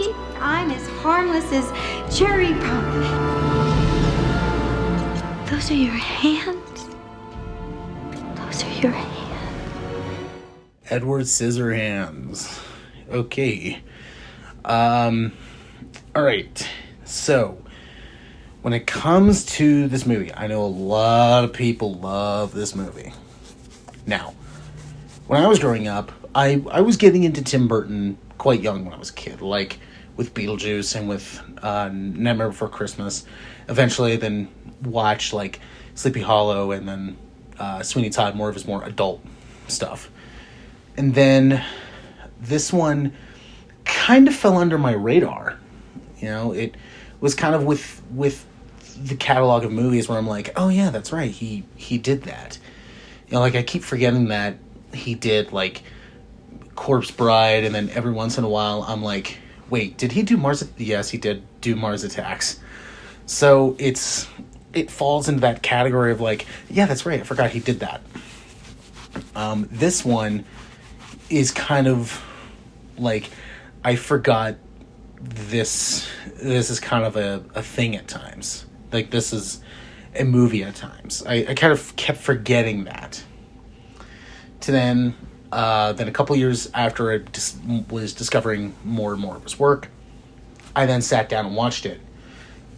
sweet. I'm as harmless as cherry pop. Those are your hands. Those are your hands. Edward Scissorhands. Okay. All right. So, when it comes to this movie, I know a lot of people love this movie. Now, when I was growing up, I was getting into Tim Burton quite young when I was a kid, like with Beetlejuice and with Nightmare Before Christmas. Eventually, then watched like Sleepy Hollow and then Sweeney Todd, more of his more adult stuff. And then this one kind of fell under my radar. You know, it was kind of with the catalog of movies where I'm like, oh yeah, that's right, he did that. You know, like I keep forgetting that he did like Corpse Bride, and then every once in a while I'm like, wait, did he do Mars? Yes, he did do Mars Attacks. So it falls into that category of like, yeah, that's right, I forgot he did that. This one is kind of like, I forgot this is kind of a thing at times. Like, this is a movie at times. I kind of kept forgetting that. To then a couple years after I was discovering more and more of his work, I then sat down and watched it.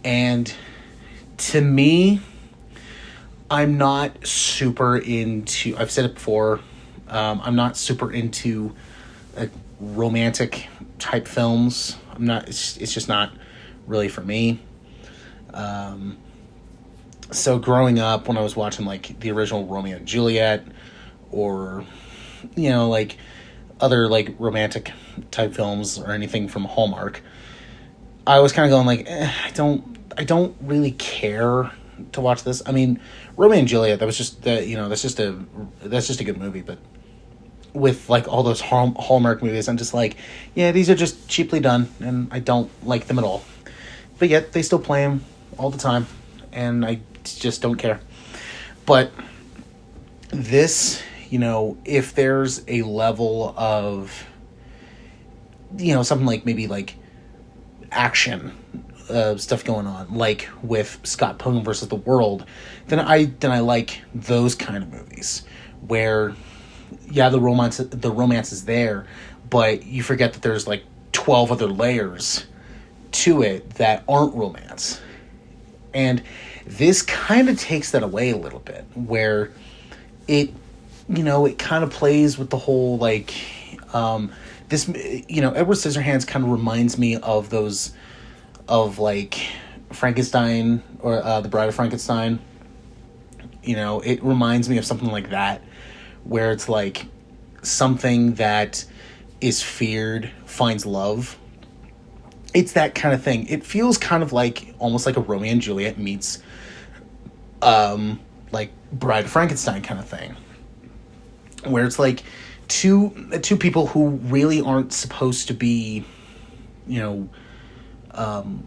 And to me, I'm not super into, I've said it before, I'm not super into romantic type films. I'm not, it's just not really for me. So growing up, when I was watching like the original Romeo and Juliet, or, you know, like other like romantic type films or anything from Hallmark, I was kind of going like, I don't really care to watch this. I mean, Romeo and Juliet, that was just that, you know, that's just a good movie. But with like all those Hallmark movies, I'm just like, yeah, these are just cheaply done, and I don't like them at all. But yet they still play them all the time, and I just don't care. But this, you know, if there's a level of, you know, something like maybe like action stuff going on, like with Scott Pilgrim versus the World, then I like those kind of movies where, yeah, the romance is there, but you forget that there's like 12 other layers to it that aren't romance. And this kind of takes that away a little bit, where it, you know, it kind of plays with the whole like this, you know, Edward Scissorhands kind of reminds me of those, of like Frankenstein, or The Bride of Frankenstein. You know, it reminds me of something like that, where it's like something that is feared finds love. It's that kind of thing. It feels kind of like almost like a Romeo and Juliet meets like Bride of Frankenstein kind of thing, where it's like two people who really aren't supposed to be, you know,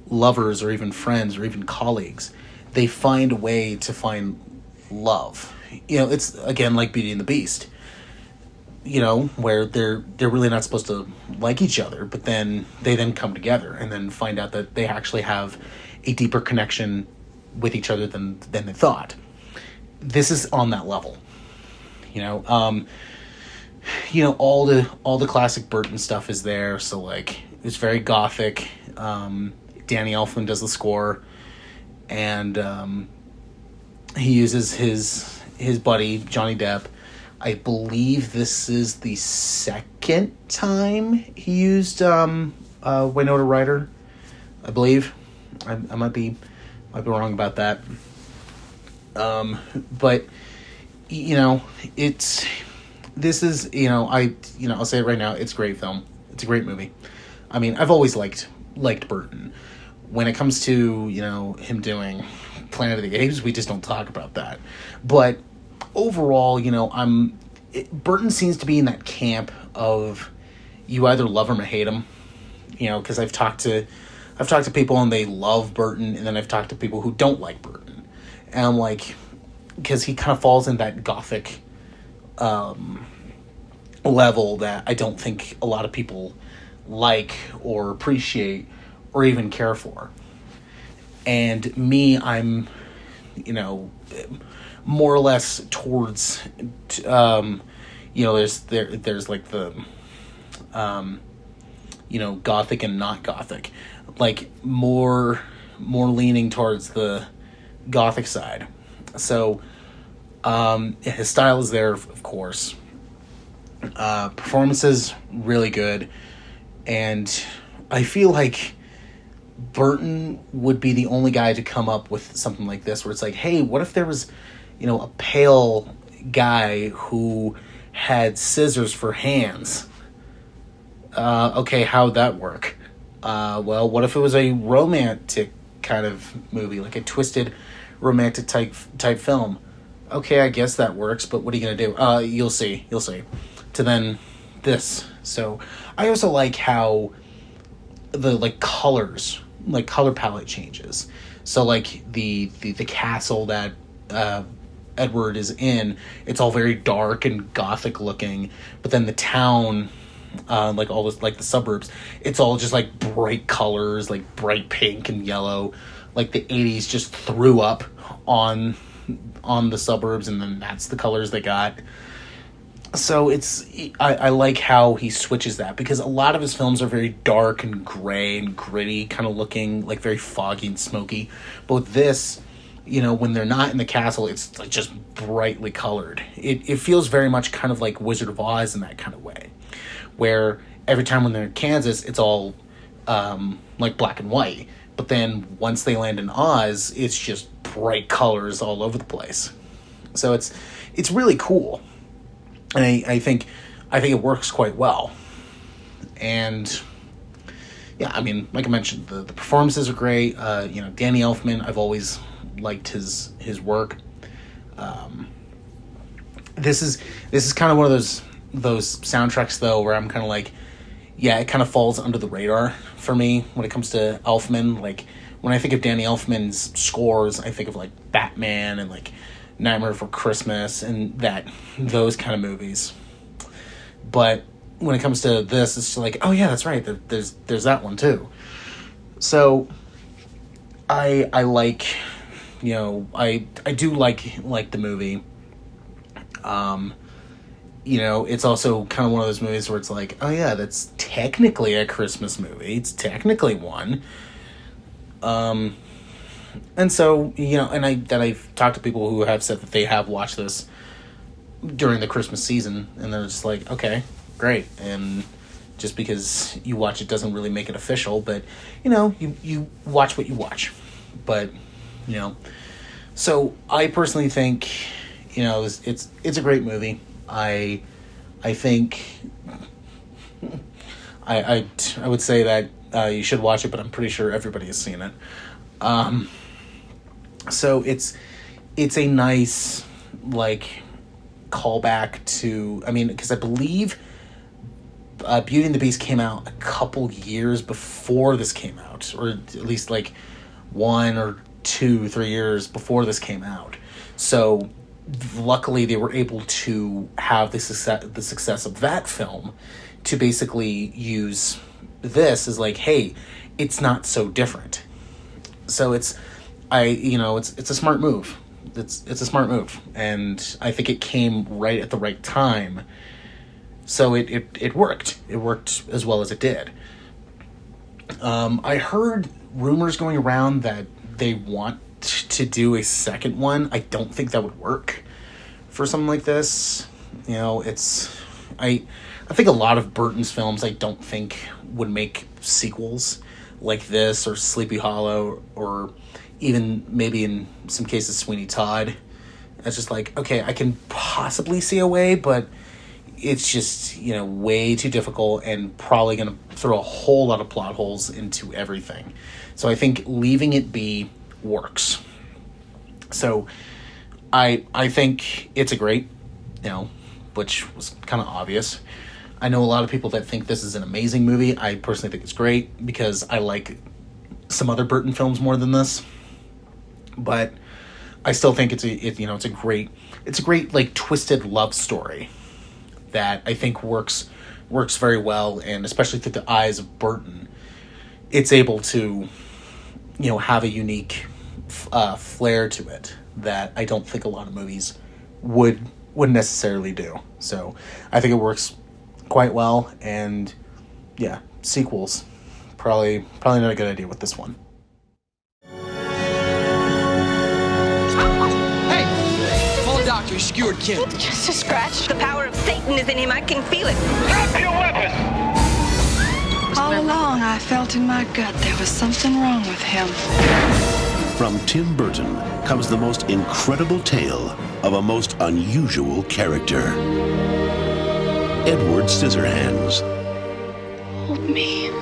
lovers or even friends or even colleagues. They find a way to find love. You know, it's again like Beauty and the Beast, you know, where they're really not supposed to like each other, but then they then come together and then find out that they actually have a deeper connection with each other than they thought. This is on that level, you know. All the classic Burton stuff is there, so like it's very gothic. Danny Elfman does the score, and he uses his buddy Johnny Depp. I believe this is the second time he used Winona Ryder. I believe. I might be wrong about that. But you know, this is, you know, I'll say it right now, it's a great film. It's a great movie. I mean, I've always liked Burton. When it comes to, you know, him doing Planet of the Apes, we just don't talk about that. But overall, you know, Burton seems to be in that camp of you either love him or hate him. You know, because I've talked to people and they love Burton, and then I've talked to people who don't like Burton. And I'm like, because he kind of falls in that gothic level that I don't think a lot of people like or appreciate or even care for. And me, I'm, more or less towards, there's like the, gothic and not gothic, like more leaning towards the gothic side. So, his style is there, of course. Performances really good, and I feel like Burton would be the only guy to come up with something like this, where it's like, hey, what if there was, a pale guy who had scissors for hands? Okay, how'd that work? Well, what if it was a romantic kind of movie, like a twisted romantic type film? Okay, I guess that works, but what are you gonna do? You'll see. To then this. So I also like how the colors, color palette changes. So the castle that Edward is in, it's all very dark and gothic looking, but then the town, all this, the suburbs, it's all just bright colors, bright pink and yellow, the 80s just threw up on the suburbs, and then that's the colors they got. So I like how he switches that, because a lot of his films are very dark and gray and gritty, kind of looking very foggy and smoky. But with this, when they're not in the castle, it's just brightly colored. It feels very much kind of like Wizard of Oz in that kind of way, where every time when they're in Kansas, it's all black and white. But then once they land in Oz, it's just bright colors all over the place. So it's really cool. And I think it works quite well. And yeah, I mean, like I mentioned, the performances are great. Danny Elfman, I've always liked his work. This is kind of one of those soundtracks though, where I'm kind of it kind of falls under the radar for me when it comes to Elfman. When I think of Danny Elfman's scores, I think of Batman and Nightmare Before Christmas and those kind of movies. But when it comes to this, it's just oh yeah, that's right. There's that one too. So I like, I do like the movie. It's also kind of one of those movies where it's oh yeah, that's technically a Christmas movie. It's technically one. And so, I've talked to people who have said that they have watched this during the Christmas season, and they're just okay, great. And just because you watch it doesn't really make it official, but, you watch what you watch. But, so I personally think, it's a great movie. I think I would say that you should watch it, but I'm pretty sure everybody has seen it. So it's a nice callback to, because I believe Beauty and the Beast came out a couple years before this came out, or at least 1 or 2, 3 years before this came out. So luckily they were able to have the success of that film to basically use this as hey, it's not so different. So it's a smart move. It's a smart move, and I think it came right at the right time. So it worked. It worked as well as it did. I heard rumors going around that they want to do a second one. I don't think that would work for something like this. I think a lot of Burton's films I don't think would make sequels like this, or Sleepy Hollow, or even maybe in some cases Sweeney Todd. It's just okay, I can possibly see a way, but it's just, way too difficult and probably going to throw a whole lot of plot holes into everything. So I think leaving it be works. So I think it's a great, which was kind of obvious. I know a lot of people that think this is an amazing movie. I personally think it's great because I like some other Burton films more than this. But I still think it's a great twisted love story that I think works works very well, and especially through the eyes of Burton, it's able to, have a unique flair to it that I don't think a lot of movies would necessarily do. So I think it works quite well, and yeah, sequels probably not a good idea with this one. Hey, call a doctor. He skewered Kim. Just a scratch. The power of Satan is in him. I can feel it. Drop your weapon! All along, I felt in my gut there was something wrong with him. From Tim Burton comes the most incredible tale of a most unusual character. Edward Scissorhands. Hold me.